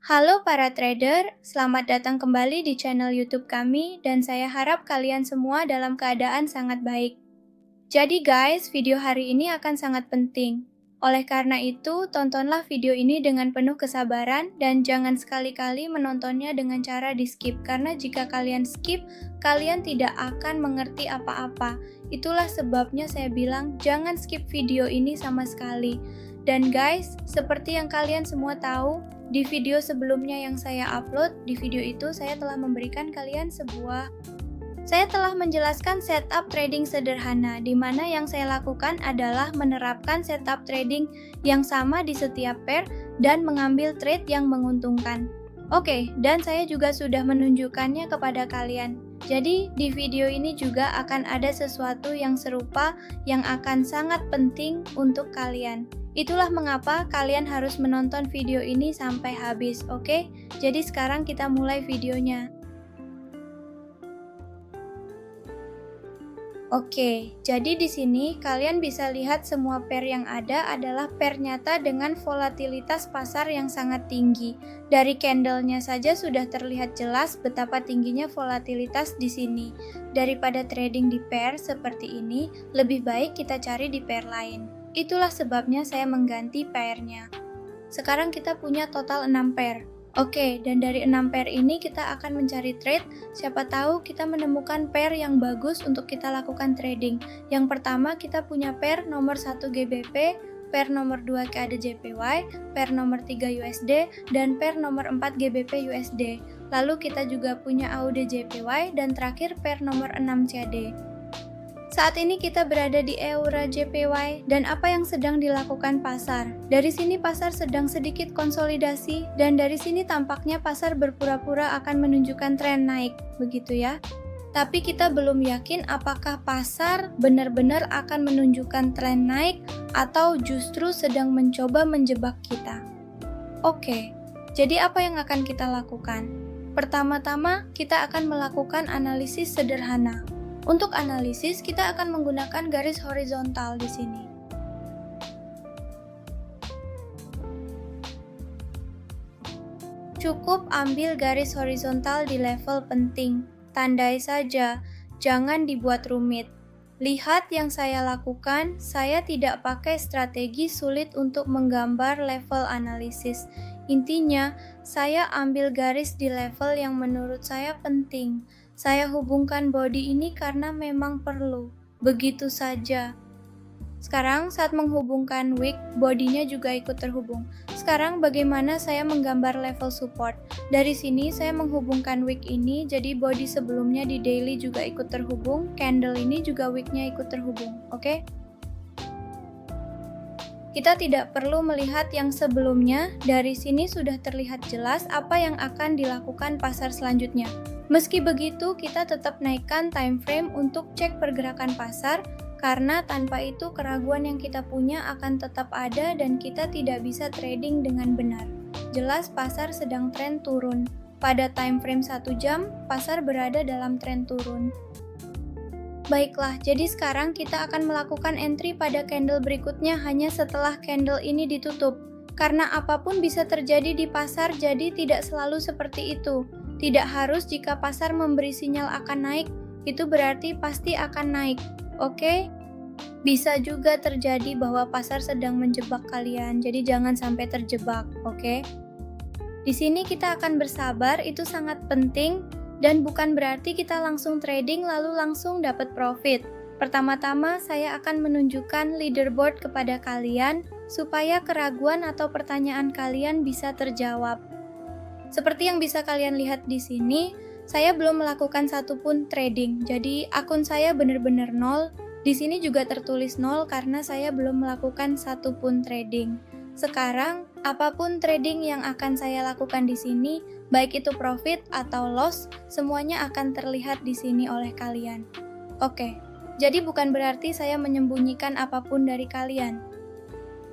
Halo para trader, selamat datang kembali di channel YouTube kami dan saya harap kalian semua dalam keadaan sangat baik. Jadi guys, video hari ini akan sangat penting. Oleh karena itu, tontonlah video ini dengan penuh kesabaran dan jangan sekali-kali menontonnya dengan cara di-skip karena jika kalian skip, kalian tidak akan mengerti apa-apa. Itulah sebabnya saya bilang jangan skip video ini sama sekali. Dan guys, seperti yang kalian semua tahu, di video sebelumnya yang saya upload, di video itu saya telah menjelaskan setup trading sederhana, di mana yang saya lakukan adalah menerapkan setup trading yang sama di setiap pair dan mengambil trade yang menguntungkan. Oke, dan saya juga sudah menunjukkannya kepada kalian. Jadi, di video ini juga akan ada sesuatu yang serupa yang akan sangat penting untuk kalian. Itulah mengapa kalian harus menonton video ini sampai habis, oke? Jadi sekarang kita mulai videonya. Oke, jadi di sini kalian bisa lihat semua pair yang ada adalah pair nyata dengan volatilitas pasar yang sangat tinggi. Dari candlenya saja sudah terlihat jelas betapa tingginya volatilitas di sini. Daripada trading di pair seperti ini, lebih baik kita cari di pair lain. Itulah sebabnya saya mengganti pairnya. Sekarang kita punya total 6 pair. Oke, dan dari 6 pair ini kita akan mencari trade, siapa tahu kita menemukan pair yang bagus untuk kita lakukan trading. Yang pertama kita punya pair nomor 1 GBP, pair nomor 2 CAD JPY, pair nomor 3 USD, dan pair nomor 4 GBP USD. Lalu kita juga punya AUD JPY, dan terakhir pair nomor 6 CAD. Saat ini kita berada di Euro JPY dan apa yang sedang dilakukan pasar. Dari sini pasar sedang sedikit konsolidasi dan dari sini tampaknya pasar berpura-pura akan menunjukkan tren naik, begitu ya. Tapi kita belum yakin apakah pasar benar-benar akan menunjukkan tren naik atau justru sedang mencoba menjebak kita. Oke, jadi apa yang akan kita lakukan? Pertama-tama kita akan melakukan analisis sederhana. Untuk analisis, kita akan menggunakan garis horizontal di sini. Cukup ambil garis horizontal di level penting. Tandai saja, jangan dibuat rumit. Lihat yang saya lakukan, saya tidak pakai strategi sulit untuk menggambar level analisis. Intinya, saya ambil garis di level yang menurut saya penting. Saya hubungkan body ini karena memang perlu. Begitu saja. Sekarang saat menghubungkan wick, bodinya juga ikut terhubung. Sekarang bagaimana saya menggambar level support? Dari sini saya menghubungkan wick ini, jadi body sebelumnya di daily juga ikut terhubung, candle ini juga wicknya ikut terhubung, oke? Kita tidak perlu melihat yang sebelumnya, dari sini sudah terlihat jelas apa yang akan dilakukan pasar selanjutnya. Meski begitu, kita tetap naikkan time frame untuk cek pergerakan pasar, karena tanpa itu keraguan yang kita punya akan tetap ada dan kita tidak bisa trading dengan benar. Jelas pasar sedang tren turun. Pada time frame 1 jam, pasar berada dalam tren turun. Baiklah, jadi sekarang kita akan melakukan entry pada candle berikutnya hanya setelah candle ini ditutup. Karena apapun bisa terjadi di pasar, jadi tidak selalu seperti itu. Tidak harus jika pasar memberi sinyal akan naik, itu berarti pasti akan naik, oke? Bisa juga terjadi bahwa pasar sedang menjebak kalian, jadi jangan sampai terjebak, oke? Di sini kita akan bersabar, itu sangat penting, dan bukan berarti kita langsung trading lalu langsung dapat profit. Pertama-tama saya akan menunjukkan leaderboard kepada kalian, supaya keraguan atau pertanyaan kalian bisa terjawab. Seperti yang bisa kalian lihat di sini, saya belum melakukan satupun trading, jadi akun saya benar-benar nol. Di sini juga tertulis nol karena saya belum melakukan satupun trading. Sekarang, apapun trading yang akan saya lakukan di sini, baik itu profit atau loss, semuanya akan terlihat di sini oleh kalian. Oke, jadi bukan berarti saya menyembunyikan apapun dari kalian.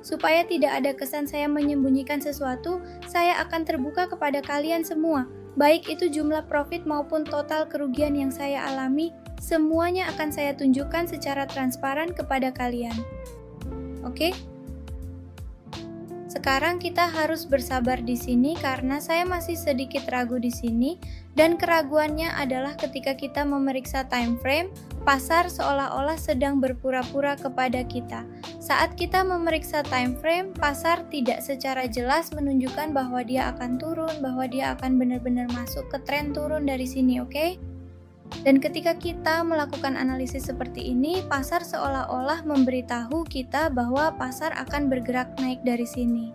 Supaya tidak ada kesan saya menyembunyikan sesuatu, saya akan terbuka kepada kalian semua. Baik itu jumlah profit maupun total kerugian yang saya alami, semuanya akan saya tunjukkan secara transparan kepada kalian. Oke? Sekarang kita harus bersabar di sini karena saya masih sedikit ragu di sini, dan keraguannya adalah ketika kita memeriksa time frame, pasar seolah-olah sedang berpura-pura kepada kita. Saat kita memeriksa time frame, pasar tidak secara jelas menunjukkan bahwa dia akan turun, bahwa dia akan benar-benar masuk ke tren turun dari sini, oke? Dan ketika kita melakukan analisis seperti ini, pasar seolah-olah memberitahu kita bahwa pasar akan bergerak naik dari sini.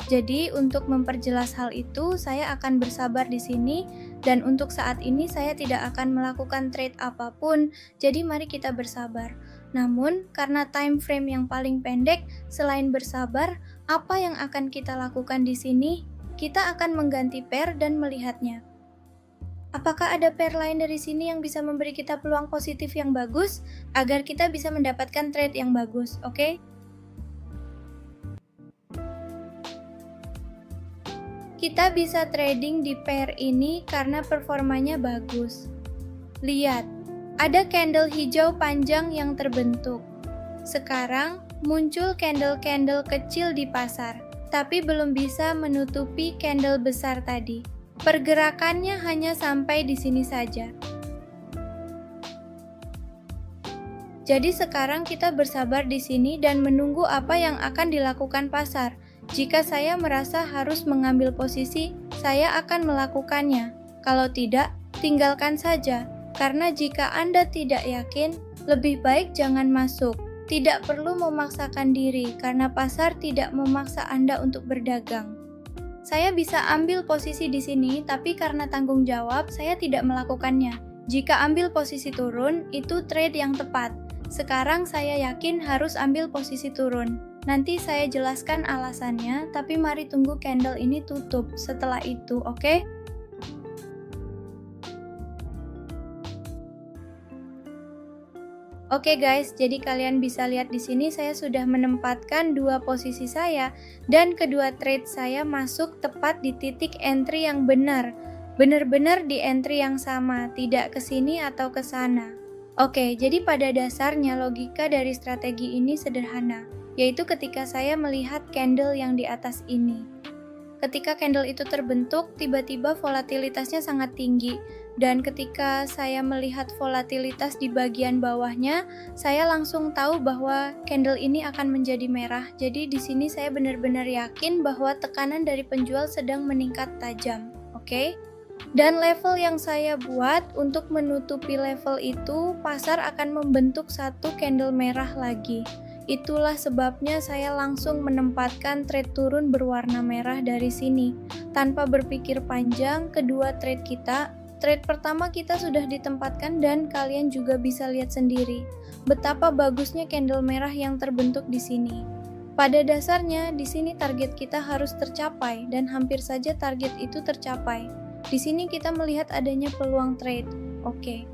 Jadi, untuk memperjelas hal itu, saya akan bersabar di sini, dan untuk saat ini saya tidak akan melakukan trade apapun. Jadi, mari kita bersabar. Namun, karena time frame yang paling pendek, selain bersabar, apa yang akan kita lakukan di sini? Kita akan mengganti pair dan melihatnya. Apakah ada pair lain dari sini yang bisa memberi kita peluang positif yang bagus agar kita bisa mendapatkan trade yang bagus, oke? Kita bisa trading di pair ini karena performanya bagus. Lihat, ada candle hijau panjang yang terbentuk. Sekarang muncul candle-candle kecil di pasar, tapi belum bisa menutupi candle besar tadi. Pergerakannya hanya sampai di sini saja. Jadi sekarang kita bersabar di sini dan menunggu apa yang akan dilakukan pasar. Jika saya merasa harus mengambil posisi, saya akan melakukannya. Kalau tidak, tinggalkan saja. Karena jika Anda tidak yakin, lebih baik jangan masuk. Tidak perlu memaksakan diri karena pasar tidak memaksa Anda untuk berdagang. Saya bisa ambil posisi di sini, tapi karena tanggung jawab, saya tidak melakukannya. Jika ambil posisi turun, itu trade yang tepat. Sekarang saya yakin harus ambil posisi turun. Nanti saya jelaskan alasannya, tapi mari tunggu candle ini tutup setelah itu, oke? Oke guys, jadi kalian bisa lihat di sini saya sudah menempatkan dua posisi saya dan kedua trade saya masuk tepat di titik entry yang benar. Benar-benar di entry yang sama, tidak ke sini atau ke sana. Oke, jadi pada dasarnya logika dari strategi ini sederhana, yaitu ketika saya melihat candle yang di atas ini. Ketika candle itu terbentuk, tiba-tiba volatilitasnya sangat tinggi. Dan ketika saya melihat volatilitas di bagian bawahnya, saya langsung tahu bahwa candle ini akan menjadi merah. Jadi di sini saya benar-benar yakin bahwa tekanan dari penjual sedang meningkat tajam, oke? Dan level yang saya buat untuk menutupi level itu, pasar akan membentuk satu candle merah lagi. Itulah sebabnya saya langsung menempatkan trade turun berwarna merah dari sini. Tanpa berpikir panjang, kedua trade kita, trade pertama kita sudah ditempatkan dan kalian juga bisa lihat sendiri betapa bagusnya candle merah yang terbentuk di sini. Pada dasarnya, di sini target kita harus tercapai dan hampir saja target itu tercapai. Di sini kita melihat adanya peluang trade. Oke.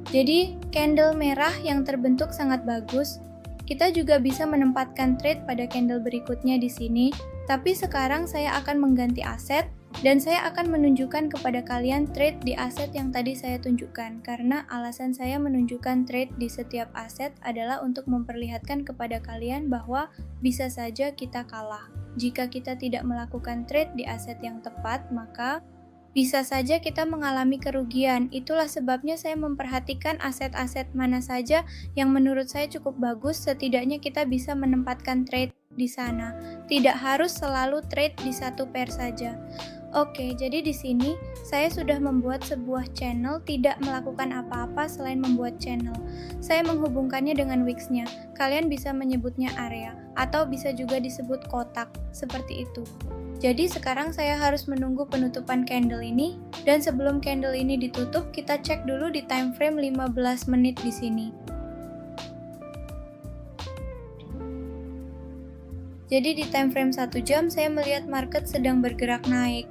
Jadi, candle merah yang terbentuk sangat bagus. Kita juga bisa menempatkan trade pada candle berikutnya di sini, tapi sekarang saya akan mengganti aset dan saya akan menunjukkan kepada kalian trade di aset yang tadi saya tunjukkan, karena alasan saya menunjukkan trade di setiap aset adalah untuk memperlihatkan kepada kalian bahwa bisa saja kita kalah. Jika kita tidak melakukan trade di aset yang tepat, maka bisa saja kita mengalami kerugian. Itulah sebabnya saya memperhatikan aset-aset mana saja yang menurut saya cukup bagus, setidaknya kita bisa menempatkan trade di sana. Tidak harus selalu trade di satu pair saja. Oke, jadi di sini saya sudah membuat sebuah channel, tidak melakukan apa-apa selain membuat channel. Saya menghubungkannya dengan wicks-nya. Kalian bisa menyebutnya area atau bisa juga disebut kotak, seperti itu. Jadi sekarang saya harus menunggu penutupan candle ini, dan sebelum candle ini ditutup, kita cek dulu di time frame 15 menit di sini. Jadi di time frame 1 jam saya melihat market sedang bergerak naik.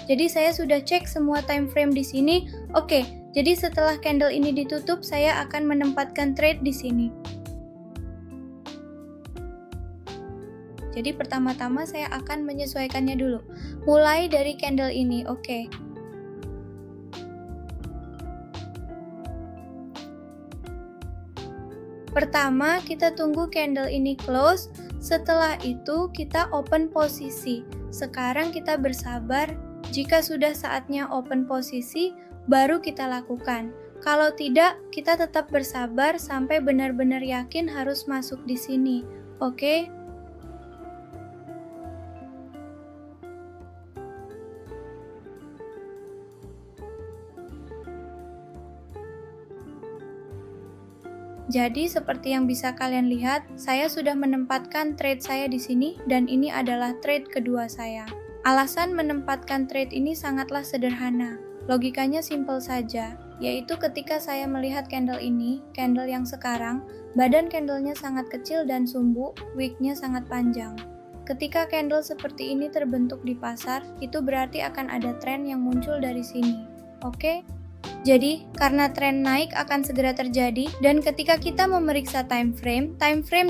Jadi saya sudah cek semua time frame di sini. Oke, jadi setelah candle ini ditutup, saya akan menempatkan trade di sini. Jadi pertama-tama saya akan menyesuaikannya dulu. Mulai dari candle ini, oke. Pertama, kita tunggu candle ini close. Setelah itu, kita open posisi. Sekarang kita bersabar. Jika sudah saatnya open posisi, baru kita lakukan. Kalau tidak, kita tetap bersabar sampai benar-benar yakin harus masuk di sini. Oke? Jadi seperti yang bisa kalian lihat, saya sudah menempatkan trade saya di sini dan ini adalah trade kedua saya. Alasan menempatkan trade ini sangatlah sederhana. Logikanya simpel saja, yaitu ketika saya melihat candle ini, candle yang sekarang, badan candlenya sangat kecil dan sumbu, wicknya sangat panjang. Ketika candle seperti ini terbentuk di pasar, itu berarti akan ada tren yang muncul dari sini. Oke? Jadi, karena tren naik akan segera terjadi, dan ketika kita memeriksa time frame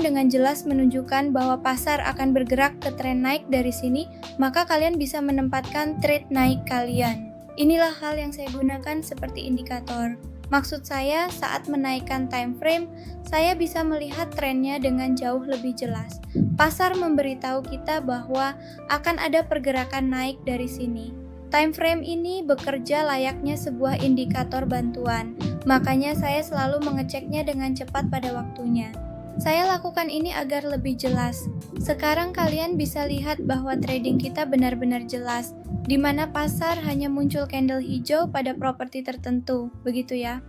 dengan jelas menunjukkan bahwa pasar akan bergerak ke tren naik dari sini, maka kalian bisa menempatkan trade naik kalian. Inilah hal yang saya gunakan seperti indikator. Maksud saya, saat menaikkan time frame, saya bisa melihat trennya dengan jauh lebih jelas. Pasar memberitahu kita bahwa akan ada pergerakan naik dari sini. Time frame ini bekerja layaknya sebuah indikator bantuan, makanya saya selalu mengeceknya dengan cepat pada waktunya. Saya lakukan ini agar lebih jelas. Sekarang kalian bisa lihat bahwa trading kita benar-benar jelas, di mana pasar hanya muncul candle hijau pada properti tertentu, begitu ya.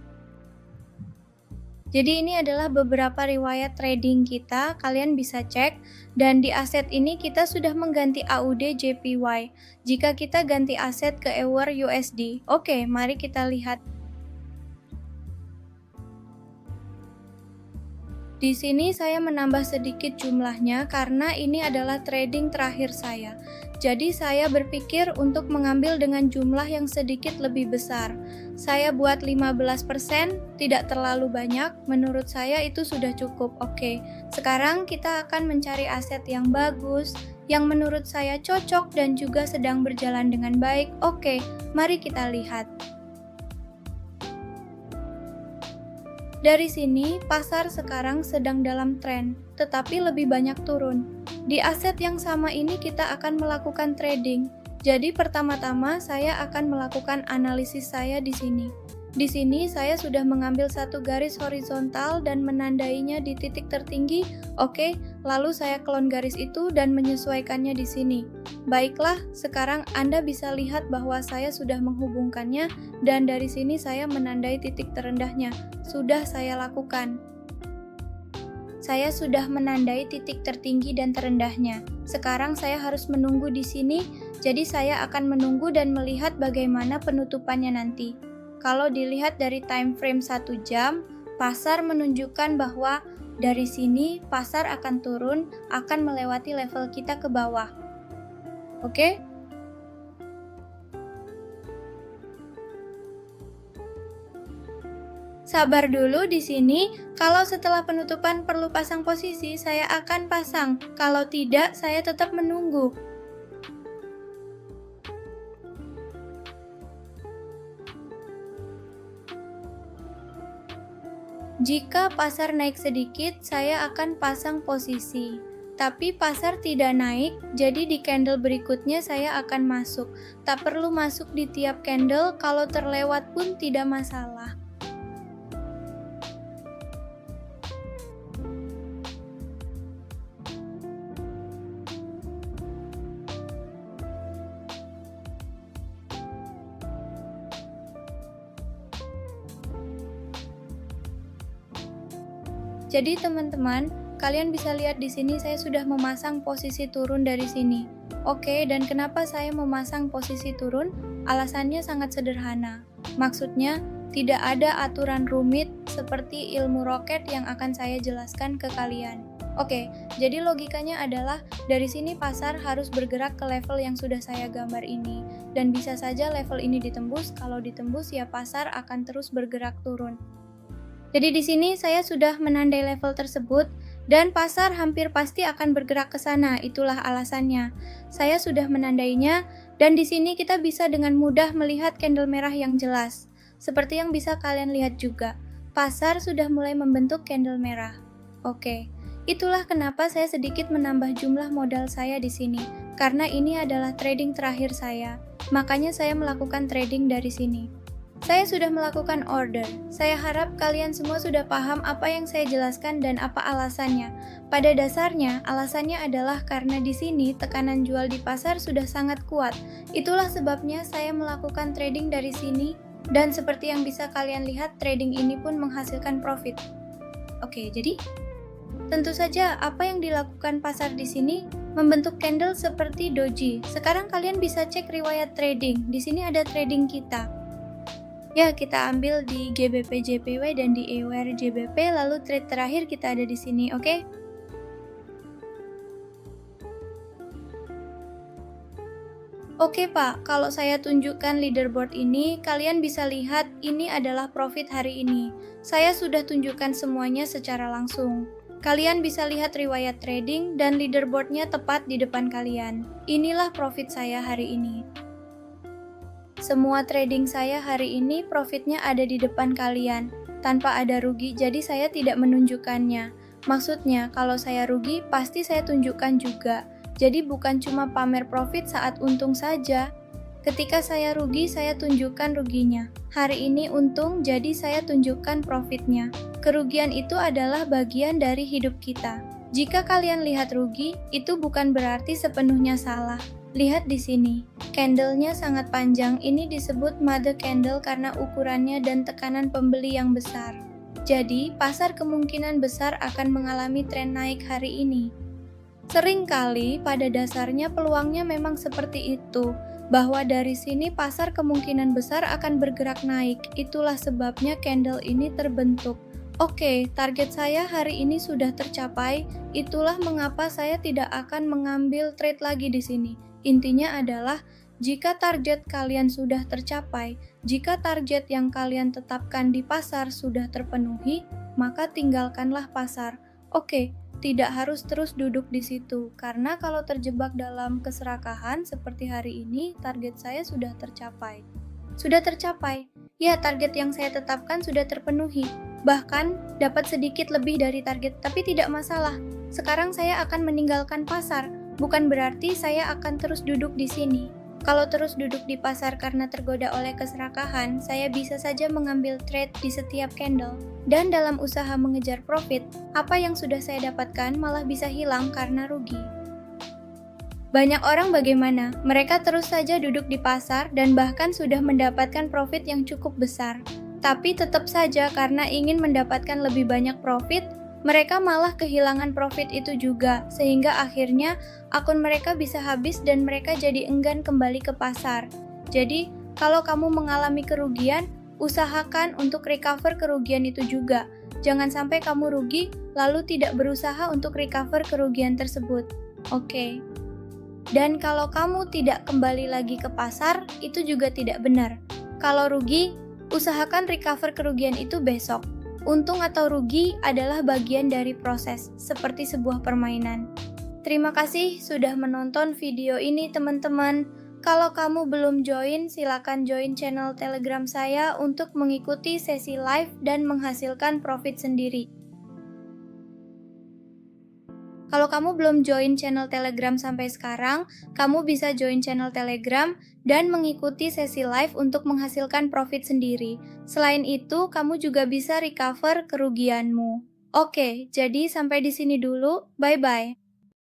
Jadi ini adalah beberapa riwayat trading kita, kalian bisa cek. Dan di aset ini kita sudah mengganti AUD JPY. Jika kita ganti aset ke EUR USD. Oke, mari kita lihat. Di sini saya menambah sedikit jumlahnya karena ini adalah trading terakhir saya. Jadi saya berpikir untuk mengambil dengan jumlah yang sedikit lebih besar. Saya buat 15%, tidak terlalu banyak, menurut saya itu sudah cukup. Oke, sekarang kita akan mencari aset yang bagus, yang menurut saya cocok dan juga sedang berjalan dengan baik. Oke, mari kita lihat. Dari sini, pasar sekarang sedang dalam tren, tetapi lebih banyak turun. Di aset yang sama ini kita akan melakukan trading. Jadi pertama-tama saya akan melakukan analisis saya di sini. Di sini saya sudah mengambil satu garis horizontal dan menandainya di titik tertinggi. Oke, lalu saya clone garis itu dan menyesuaikannya di sini. Baiklah, sekarang Anda bisa lihat bahwa saya sudah menghubungkannya dan dari sini saya menandai titik terendahnya. Sudah saya lakukan. Saya sudah menandai titik tertinggi dan terendahnya. Sekarang saya harus menunggu di sini, jadi saya akan menunggu dan melihat bagaimana penutupannya nanti. Kalau dilihat dari time frame 1 jam, pasar menunjukkan bahwa dari sini pasar akan turun, akan melewati level kita ke bawah. Oke? Sabar dulu di sini. Kalau setelah penutupan perlu pasang posisi, saya akan pasang. Kalau tidak, saya tetap menunggu. Jika pasar naik sedikit, saya akan pasang posisi. Tapi pasar tidak naik, jadi di candle berikutnya saya akan masuk. Tak perlu masuk di tiap candle, kalau terlewat pun tidak masalah. Jadi teman-teman, kalian bisa lihat di sini saya sudah memasang posisi turun dari sini. Oke, dan kenapa saya memasang posisi turun? Alasannya sangat sederhana. Maksudnya, tidak ada aturan rumit seperti ilmu roket yang akan saya jelaskan ke kalian. Oke, jadi logikanya adalah dari sini pasar harus bergerak ke level yang sudah saya gambar ini. Dan bisa saja level ini ditembus, kalau ditembus ya pasar akan terus bergerak turun. Jadi di sini saya sudah menandai level tersebut dan pasar hampir pasti akan bergerak ke sana. Itulah alasannya. Saya sudah menandainya dan di sini kita bisa dengan mudah melihat candle merah yang jelas. Seperti yang bisa kalian lihat juga, pasar sudah mulai membentuk candle merah. Oke, itulah kenapa saya sedikit menambah jumlah modal saya di sini. Karena ini adalah trading terakhir saya, makanya saya melakukan trading dari sini. Saya sudah melakukan order. Saya harap kalian semua sudah paham apa yang saya jelaskan dan apa alasannya. Pada dasarnya, alasannya adalah karena di sini tekanan jual di pasar sudah sangat kuat. Itulah sebabnya saya melakukan trading dari sini, dan seperti yang bisa kalian lihat, trading ini pun menghasilkan profit. Oke, jadi tentu saja apa yang dilakukan pasar di sini membentuk candle seperti doji. Sekarang kalian bisa cek riwayat trading. Di sini ada trading kita. Ya, kita ambil di GBP JPY dan di EUR JBP, lalu trade terakhir kita ada di sini, oke? Oke Pak, kalau saya tunjukkan leaderboard ini, kalian bisa lihat ini adalah profit hari ini. Saya sudah tunjukkan semuanya secara langsung. Kalian bisa lihat riwayat trading dan leaderboardnya tepat di depan kalian. Inilah profit saya hari ini. Semua trading saya hari ini profitnya ada di depan kalian, tanpa ada rugi, jadi saya tidak menunjukkannya. Maksudnya, kalau saya rugi, pasti saya tunjukkan juga. Jadi bukan cuma pamer profit saat untung saja. Ketika saya rugi, saya tunjukkan ruginya. Hari ini untung, jadi saya tunjukkan profitnya. Kerugian itu adalah bagian dari hidup kita. Jika kalian lihat rugi, itu bukan berarti sepenuhnya salah. Lihat di sini, candlenya sangat panjang. Ini disebut mother candle karena ukurannya dan tekanan pembeli yang besar. Jadi, pasar kemungkinan besar akan mengalami tren naik hari ini. Seringkali pada dasarnya peluangnya memang seperti itu, bahwa dari sini pasar kemungkinan besar akan bergerak naik. Itulah sebabnya candle ini terbentuk. Oke, target saya hari ini sudah tercapai. Itulah mengapa saya tidak akan mengambil trade lagi di sini. Intinya adalah, jika target kalian sudah tercapai, jika target yang kalian tetapkan di pasar sudah terpenuhi, maka tinggalkanlah pasar. Oke, tidak harus terus duduk di situ, karena kalau terjebak dalam keserakahan seperti hari ini, target saya sudah tercapai. Sudah tercapai, ya target yang saya tetapkan sudah terpenuhi. Bahkan dapat sedikit lebih dari target, tapi tidak masalah. Sekarang saya akan meninggalkan pasar. Bukan berarti saya akan terus duduk di sini. Kalau terus duduk di pasar karena tergoda oleh keserakahan, saya bisa saja mengambil trade di setiap candle. Dan dalam usaha mengejar profit, apa yang sudah saya dapatkan malah bisa hilang karena rugi. Banyak orang bagaimana? Mereka terus saja duduk di pasar dan bahkan sudah mendapatkan profit yang cukup besar. Tapi tetap saja karena ingin mendapatkan lebih banyak profit, mereka malah kehilangan profit itu juga, sehingga akhirnya akun mereka bisa habis dan mereka jadi enggan kembali ke pasar. Jadi, kalau kamu mengalami kerugian, usahakan untuk recover kerugian itu juga. Jangan sampai kamu rugi, lalu tidak berusaha untuk recover kerugian tersebut. Oke. Dan kalau kamu tidak kembali lagi ke pasar, itu juga tidak benar. Kalau rugi, usahakan recover kerugian itu besok. Untung atau rugi adalah bagian dari proses, seperti sebuah permainan. Terima kasih sudah menonton video ini teman-teman. Kalau kamu belum join, silakan join channel Telegram saya untuk mengikuti sesi live dan menghasilkan profit sendiri. Kalau kamu belum join channel Telegram sampai sekarang, kamu bisa join channel Telegram dan mengikuti sesi live untuk menghasilkan profit sendiri. Selain itu, kamu juga bisa recover kerugianmu. Oke, jadi sampai di sini dulu. Bye-bye.